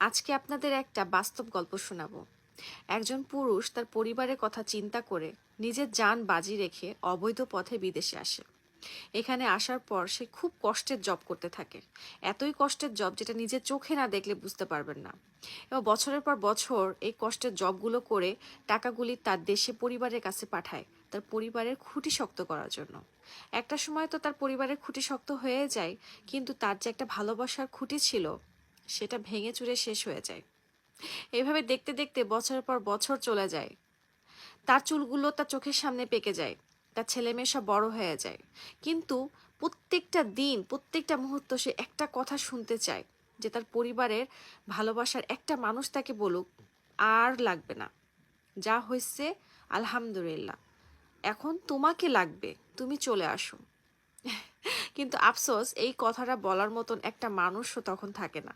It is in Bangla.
আজকে আপনাদের একটা বাস্তব গল্প শোনাবো। একজন পুরুষ তার পরিবারের কথা চিন্তা করে নিজের জান বাজি রেখে অবৈধ পথে বিদেশে আসে। এখানে আসার পর সে খুব কষ্টের জব করতে থাকে। এতই কষ্টের জব যেটা নিজের চোখে না দেখলে বুঝতে পারবেন না। এবং বছরের পর বছর এই কষ্টের জবগুলো করে টাকাগুলি তার দেশে পরিবারের কাছে পাঠায় তার পরিবারের খুঁটি শক্ত করার জন্য। একটা সময় তো তার পরিবারের খুঁটি শক্ত হয়ে যায়, কিন্তু তার যে একটা ভালোবাসার খুঁটি ছিল সেটা ভেঙে চুরে শেষ হয়ে যায়। এভাবে দেখতে দেখতে বছরের পর বছর চলে যায়। তার চুলগুলো তার চোখের সামনে পেকে যায়, তার ছেলে মেয়ে সব বড় হয়ে যায়। কিন্তু প্রত্যেকটা দিন প্রত্যেকটা মুহূর্ত সে একটা কথা শুনতে চায়, যে তার পরিবারের ভালোবাসার একটা মানুষ তাকে বলুক আর লাগবে না, যা হয়েছে আলহামদুলিল্লাহ, এখন তোমাকে লাগবে, তুমি চলে আসো। কিন্তু আফসোস এই কথাটা বলার মতন একটা মানুষও তখন থাকে না।